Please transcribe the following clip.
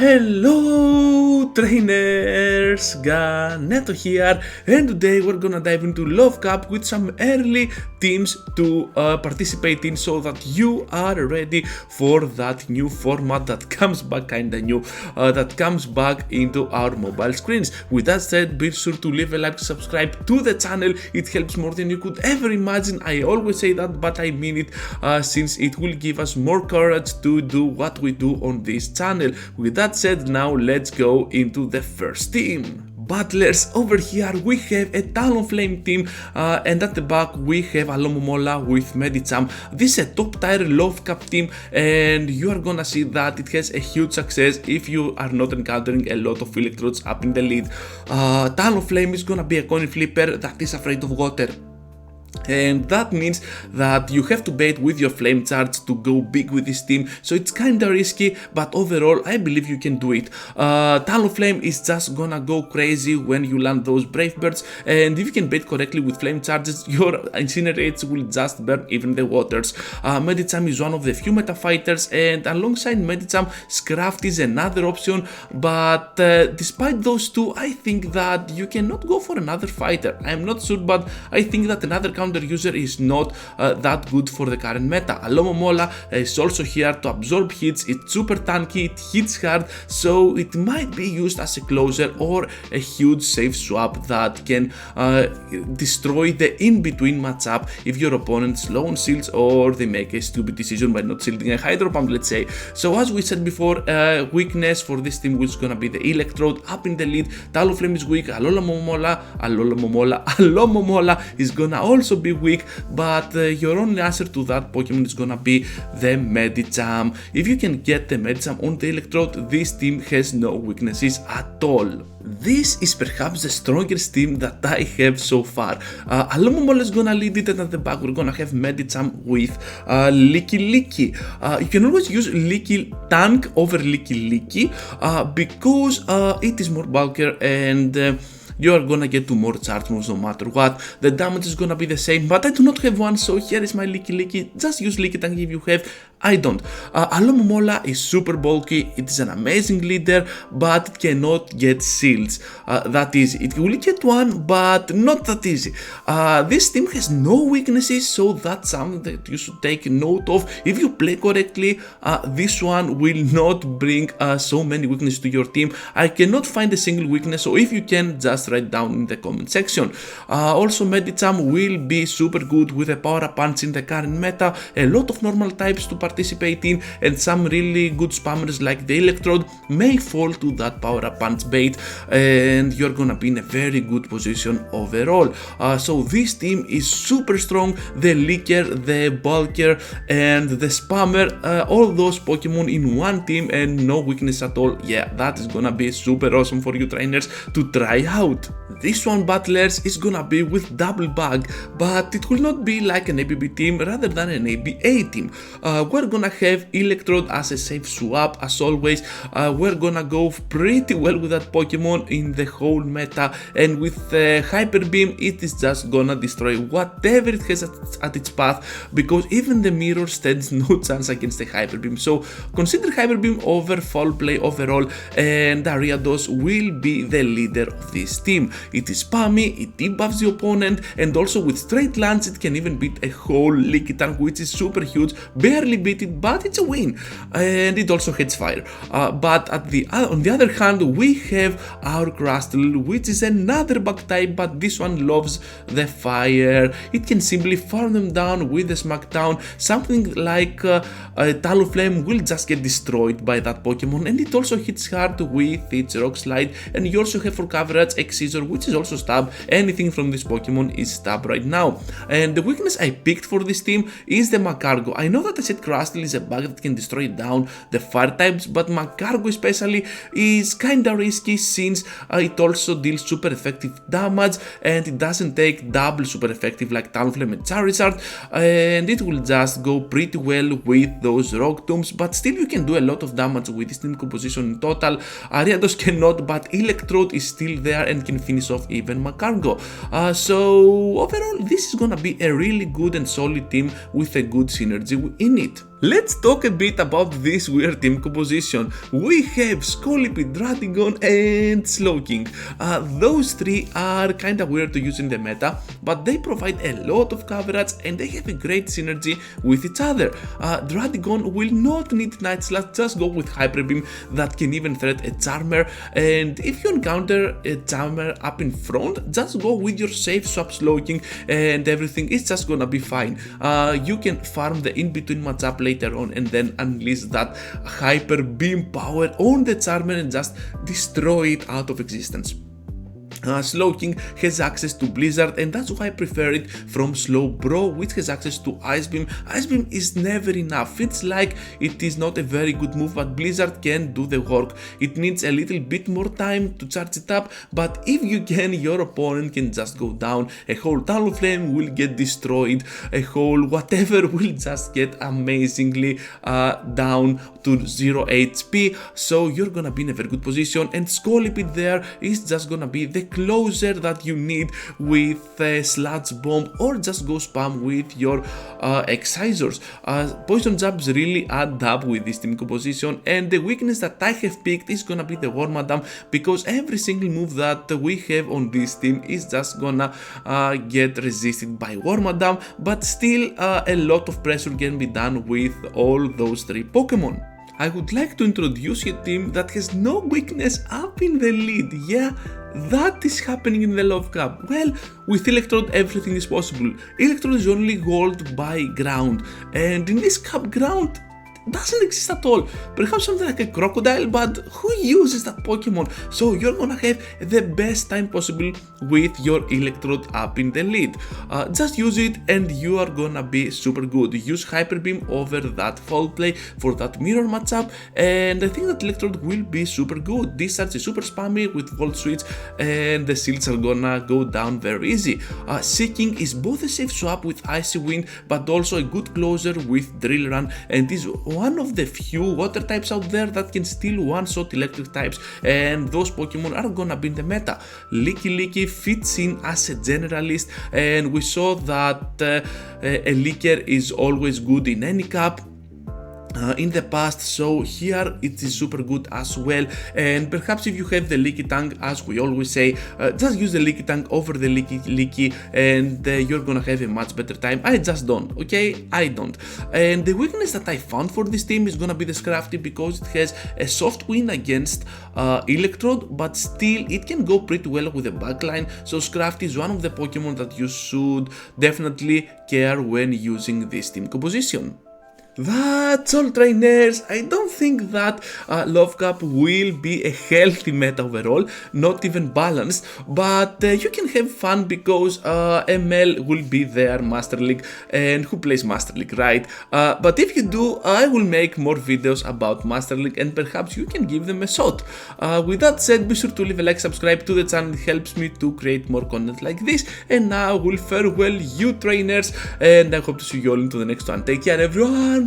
Hello trainers, Ganeto here, and today we're gonna dive into Love Cup with some early teams to participate in so that you are ready for that new format that comes back kinda new, that comes back into our mobile screens. With that said, be sure to leave a like, subscribe to the channel, it helps more than you could ever imagine. I always say that, but I mean it, since it will give us more courage to do what we do on this channel. With that said, now let's go into the first team. Battlers, over here we have a Talonflame team, and at the back we have Alomomola with Medicham. This is a top tier Love Cup team, and you are gonna see that it has a huge success if you are not encountering a lot of Electrodes up in the lead. Talonflame is gonna be a coin flipper that is afraid of water. And that means that you have to bait with your flame charge to go big with this team, so it's kinda risky, but overall I believe you can do it. Talonflame is just gonna go crazy when you land those Brave Birds, and if you can bait correctly with flame charges, your incinerates will just burn even the waters. Medicham is one of the few meta fighters, and alongside Medicham, Scraft is another option, but despite those two, I think that you cannot go for another fighter. I'm not sure, but I think that another counter user is not that good for the current meta. Alomomola is also here to absorb hits, it's super tanky, it hits hard, so it might be used as a closer or a huge safe swap that can destroy the in-between matchup if your opponent's low on shields or they make a stupid decision by not shielding a Hydro Pump, let's say. So as we said before, weakness for this team is gonna be the Electrode up in the lead. Talonflame is weak, Alomomola is gonna also be weak, but your only answer to that Pokemon is gonna be the Medicham. If you can get the Medicham on the Electrode, this team has no weaknesses at all. This is perhaps the strongest team that I have so far. Alomomola is gonna lead it, and at the back we're gonna have Medicham with LeekDuck. You can always use Leaky Tank over LeekDuck because it is more bulkier, and you are gonna get to more charge moves no matter what. The damage is gonna be the same, but I do not have one, so here is my LeekDuck. Just use Leaky Tank if you have. I don't. Alomomola is super bulky, it is an amazing leader, but it cannot get shields. That is, it will get one, but not that easy. This team has no weaknesses, so that's something that you should take note of. If you play correctly, this one will not bring so many weaknesses to your team. I cannot find a single weakness, so if you can, just write down in the comment section. Also, Medicham will be super good with a power up punch in the current meta, a lot of normal types to participate in, and some really good spammers like the Electrode may fall to that power up punch bait, and you're gonna be in a very good position overall. So this team is super strong, the leaker, the bulker, and the spammer, all those Pokemon in one team and no weakness at all. Yeah, that is gonna be super awesome for you trainers to try out. This one, Battlers, is gonna be with double bug, but it will not be like an ABB team rather than an ABA team. We're gonna have Electrode as a safe swap as always. We're gonna go pretty well with that Pokemon in the whole meta, and with Hyper Beam it is just gonna destroy whatever it has at its path, because even the mirror stands no chance against the Hyper Beam. So consider Hyper Beam over Foul Play overall, and Ariados will be the leader of this team. It is spammy, it debuffs the opponent, and also with straight lance it can even beat a whole Leaky Tank, which is super huge. Barely beat it, but it's a win, and it also hits fire. But on the other hand, we have our Crustle, which is another bug type, but this one loves the fire. It can simply farm them down with the Smackdown. Something like Talonflame will just get destroyed by that Pokemon, and it also hits hard with its Rock Slide. And you also have for coverage X-Scissor, which is also stab. Anything from this Pokemon is stab right now. And the weakness I picked for this team is the Magcargo. I know that I said Crustle is a bug that can destroy down the fire types, but Magcargo especially is kinda risky since it also deals super effective damage, and it doesn't take double super effective like Talonflame and Charizard, and it will just go pretty well with those Rock Tombs, but still you can do a lot of damage with this team composition in total. Ariados cannot, but Electrode is still there and can finish off even Magcargo. So overall this is gonna be a really good and solid team with a good synergy in it. Let's talk a bit about this weird team composition. We have Scolipede, Dratigon and Slowking. Those three are kinda weird to use in the meta, but they provide a lot of coverage and they have a great synergy with each other. Dratigon will not need Night Slash, just go with Hyper Beam that can even threat a Charmer, and if you encounter a Charmer up in front, just go with your safe swap Slowking and everything is just gonna be fine. You can farm the in-between matchup later on and then unleash that Hyper Beam power on the Charmer and just destroy it out of existence. Slowking has access to Blizzard and that's why I prefer it from Slowbro, which has access to Ice Beam. Ice Beam is never enough. It's like it is not a very good move, but Blizzard can do the work. It needs a little bit more time to charge it up, but if you can, your opponent can just go down. A whole Talonflame will get destroyed, a whole whatever will just get amazingly down to 0 HP, so you're gonna be in a very good position, and Scolipede there is just gonna be the closer that you need with Sludge Bomb, or just go spam with your Excisors. Poison Jabs really add up with this team composition, and the weakness that I have picked is gonna be the Wormadam, because every single move that we have on this team is just gonna get resisted by Wormadam, but still a lot of pressure can be done with all those three Pokemon. I would like to introduce a team that has no weakness up in the lead. Yeah, that is happening in the Love Cup. Well, with Electrode everything is possible. Electrode is only held by ground, and in this cup ground doesn't exist at all. Perhaps something like a crocodile, but who uses that Pokemon? So you're gonna have the best time possible with your Electrode up in the lead. Just use it and you are gonna be super good. Use Hyper Beam over that Foul Play for that mirror matchup, and I think that Electrode will be super good. Discharge is super spammy with Volt Switch and the shields are gonna go down very easy. Seeking is both a safe swap with Icy Wind but also a good closer with Drill Run, and is one of the few water types out there that can still one-shot electric types, and those Pokemon are gonna be in the meta. Leaky fits in as a generalist, and we saw that a Leaker is always good in any cup in the past, so here it is super good as well. And perhaps if you have the Leaky Tank, as we always say, just use the Leaky Tank over the Leaky and you're gonna have a much better time. I just don't, okay? I don't. And the weakness that I found for this team is gonna be the Scrafty, because it has a soft win against Electrode, but still it can go pretty well with the backline, so Scrafty is one of the Pokemon that you should definitely care when using this team composition. That's all, trainers. I don't think that Love Cup will be a healthy meta overall, not even balanced, but you can have fun because ML will be there, Master League, and who plays Master League, right? But if you do, I will make more videos about Master League and perhaps you can give them a shot. With that said, be sure to leave a like, subscribe to the channel, it helps me to create more content like this, and now we'll farewell you, trainers, and I hope to see you all into the next one. Take care, everyone.